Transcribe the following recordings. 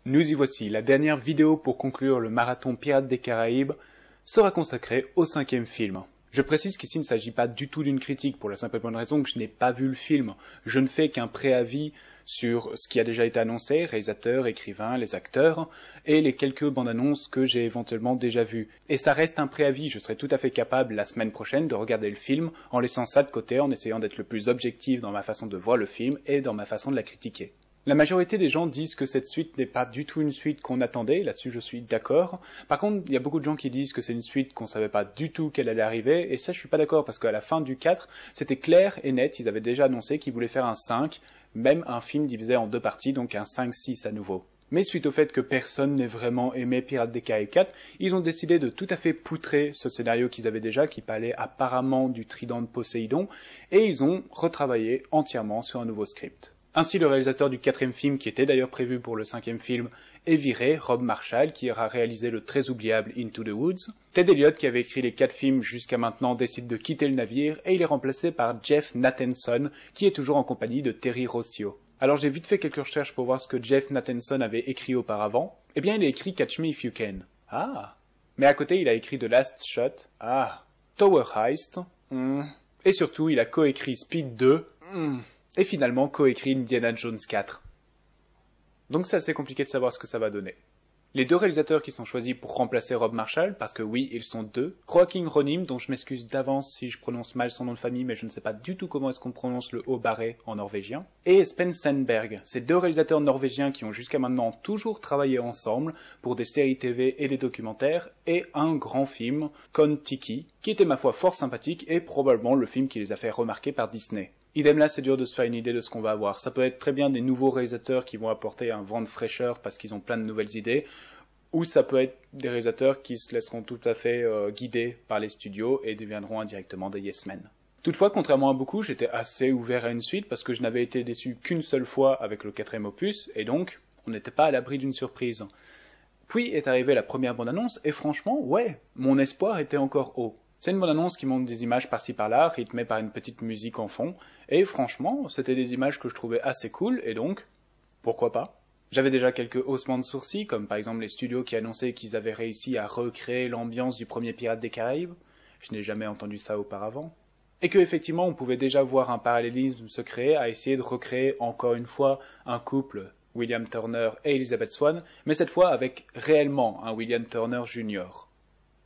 Nous y voici, la dernière vidéo pour conclure le marathon Pirates des Caraïbes sera consacrée au 5e film. Je précise qu'ici il ne s'agit pas du tout d'une critique pour la simple et bonne raison que je n'ai pas vu le film. Je ne fais qu'un préavis sur ce qui a déjà été annoncé, réalisateur, écrivain, les acteurs, et les quelques bandes annonces que j'ai éventuellement déjà vues. Et ça reste un préavis, je serai tout à fait capable la semaine prochaine de regarder le film en laissant ça de côté, en essayant d'être le plus objectif dans ma façon de voir le film et dans ma façon de la critiquer. La majorité des gens disent que cette suite n'est pas du tout une suite qu'on attendait, là-dessus je suis d'accord. Par contre, il y a beaucoup de gens qui disent que c'est une suite qu'on savait pas du tout qu'elle allait arriver, et ça je suis pas d'accord parce qu'à la fin du 4, c'était clair et net, ils avaient déjà annoncé qu'ils voulaient faire un 5, même un film divisé en deux parties, donc un 5-6 à nouveau. Mais suite au fait que personne n'ait vraiment aimé Pirates des Caraïbes 4, ils ont décidé de tout à fait poutrer ce scénario qu'ils avaient déjà, qui parlait apparemment du trident de Poséidon, et ils ont retravaillé entièrement sur un nouveau script. Ainsi, le réalisateur du 4e film, qui était d'ailleurs prévu pour le 5e film, est viré, Rob Marshall, qui aura réalisé le très oubliable Into the Woods. Ted Elliott, qui avait écrit les 4 films jusqu'à maintenant, décide de quitter le navire, et il est remplacé par Jeff Nathanson, qui est toujours en compagnie de Terry Rossio. Alors j'ai vite fait quelques recherches pour voir ce que Jeff Nathanson avait écrit auparavant. Eh bien, il a écrit Catch Me If You Can. Ah. Mais à côté, il a écrit The Last Shot. Ah. Tower Heist. Et surtout, il a coécrit Speed 2. Et finalement coécrit Indiana Jones 4. Donc c'est assez compliqué de savoir ce que ça va donner. Les deux réalisateurs qui sont choisis pour remplacer Rob Marshall, parce que oui, ils sont deux, Joaquin Ronim, dont je m'excuse d'avance si je prononce mal son nom de famille, mais je ne sais pas du tout comment est-ce qu'on prononce le haut barré en norvégien, et Espen Sandberg, ces deux réalisateurs norvégiens qui ont jusqu'à maintenant toujours travaillé ensemble pour des séries TV et des documentaires, et un grand film, Kon-Tiki, qui était ma foi fort sympathique et probablement le film qui les a fait remarquer par Disney. Idem là, c'est dur de se faire une idée de ce qu'on va avoir. Ça peut être très bien des nouveaux réalisateurs qui vont apporter un vent de fraîcheur parce qu'ils ont plein de nouvelles idées, ou ça peut être des réalisateurs qui se laisseront tout à fait guider par les studios et deviendront indirectement des yes men. Toutefois, contrairement à beaucoup, j'étais assez ouvert à une suite parce que je n'avais été déçu qu'une seule fois avec le 4e opus, et donc on n'était pas à l'abri d'une surprise. Puis est arrivée la première bande-annonce, et franchement, ouais, mon espoir était encore haut. C'est une bande-annonce qui montre des images par-ci par-là, rythmées par une petite musique en fond, et franchement, c'était des images que je trouvais assez cool, et donc, pourquoi pas? J'avais déjà quelques haussements de sourcils, comme par exemple les studios qui annonçaient qu'ils avaient réussi à recréer l'ambiance du premier Pirates des Caraïbes. Je n'ai jamais entendu ça auparavant. Et que effectivement, on pouvait déjà voir un parallélisme se créer à essayer de recréer encore une fois un couple, William Turner et Elizabeth Swann, mais cette fois avec réellement un William Turner Jr.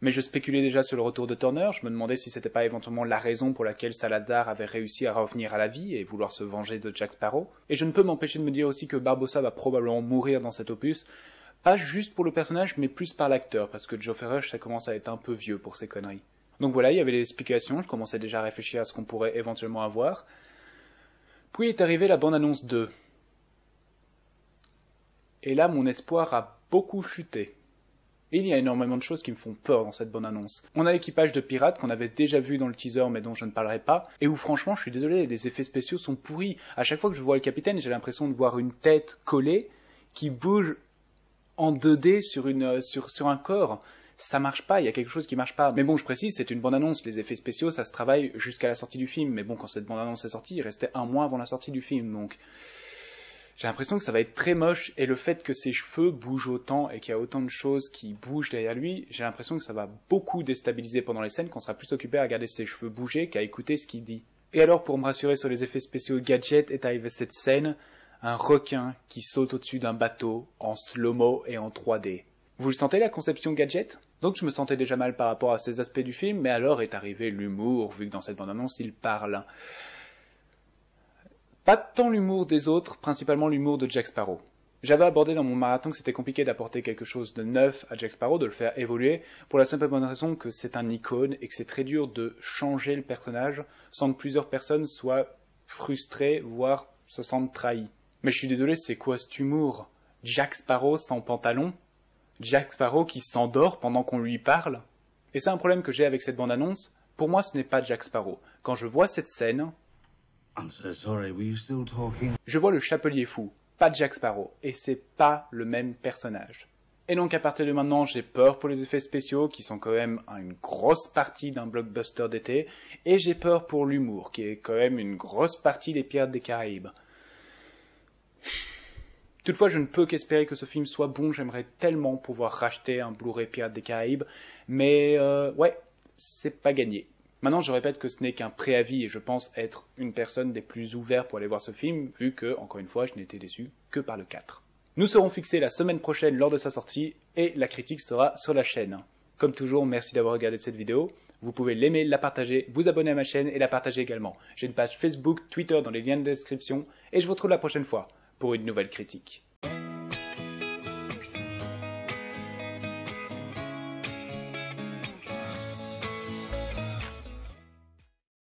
Mais je spéculais déjà sur le retour de Turner, je me demandais si c'était pas éventuellement la raison pour laquelle Salazar avait réussi à revenir à la vie et vouloir se venger de Jack Sparrow. Et je ne peux m'empêcher de me dire aussi que Barbossa va probablement mourir dans cet opus, pas juste pour le personnage, mais plus par l'acteur, parce que Joe Ferrer, ça commence à être un peu vieux pour ces conneries. Donc voilà, il y avait les explications, je commençais déjà à réfléchir à ce qu'on pourrait éventuellement avoir. Puis est arrivée la bande-annonce 2. Et là, mon espoir a beaucoup chuté. Et il y a énormément de choses qui me font peur dans cette bonne annonce. On a l'équipage de pirates qu'on avait déjà vu dans le teaser mais dont je ne parlerai pas, et où franchement je suis désolé, les effets spéciaux sont pourris. À chaque fois que je vois le capitaine, j'ai l'impression de voir une tête collée qui bouge en 2D sur un corps. Ça marche pas, il y a quelque chose qui marche pas. Mais bon, je précise, c'est une bonne annonce, les effets spéciaux ça se travaille jusqu'à la sortie du film. Mais bon, quand cette bonne annonce est sortie, il restait un mois avant la sortie du film, donc... J'ai l'impression que ça va être très moche, et le fait que ses cheveux bougent autant et qu'il y a autant de choses qui bougent derrière lui, j'ai l'impression que ça va beaucoup déstabiliser pendant les scènes, qu'on sera plus occupé à regarder ses cheveux bouger qu'à écouter ce qu'il dit. Et alors, pour me rassurer sur les effets spéciaux gadget, est arrivée cette scène, un requin qui saute au-dessus d'un bateau, en slow-mo et en 3D. Vous le sentez la conception gadget? Donc je me sentais déjà mal par rapport à ces aspects du film, mais alors est arrivé l'humour, vu que dans cette bande-annonce il parle. Pas tant l'humour des autres, principalement l'humour de Jack Sparrow. J'avais abordé dans mon marathon que c'était compliqué d'apporter quelque chose de neuf à Jack Sparrow, de le faire évoluer, pour la simple et bonne raison que c'est un icône et que c'est très dur de changer le personnage sans que plusieurs personnes soient frustrées, voire se sentent trahies. Mais je suis désolé, c'est quoi cet humour? Jack Sparrow sans pantalon? Jack Sparrow qui s'endort pendant qu'on lui parle? Et c'est un problème que j'ai avec cette bande-annonce. Pour moi, ce n'est pas Jack Sparrow. Quand je vois cette scène... I'm so sorry, were you still talking? Je vois le Chapelier Fou, pas Jack Sparrow, et c'est pas le même personnage. Et donc à partir de maintenant, j'ai peur pour les effets spéciaux, qui sont quand même une grosse partie d'un blockbuster d'été, et j'ai peur pour l'humour, qui est quand même une grosse partie des Pirates des Caraïbes. Toutefois, je ne peux qu'espérer que ce film soit bon, j'aimerais tellement pouvoir racheter un Blu-ray Pirates des Caraïbes, mais ouais, c'est pas gagné. Maintenant, je répète que ce n'est qu'un préavis et je pense être une personne des plus ouvertes pour aller voir ce film, vu que, encore une fois, je n'ai été déçu que par le 4. Nous serons fixés la semaine prochaine lors de sa sortie et la critique sera sur la chaîne. Comme toujours, merci d'avoir regardé cette vidéo. Vous pouvez l'aimer, la partager, vous abonner à ma chaîne et la partager également. J'ai une page Facebook, Twitter dans les liens de description et je vous retrouve la prochaine fois pour une nouvelle critique.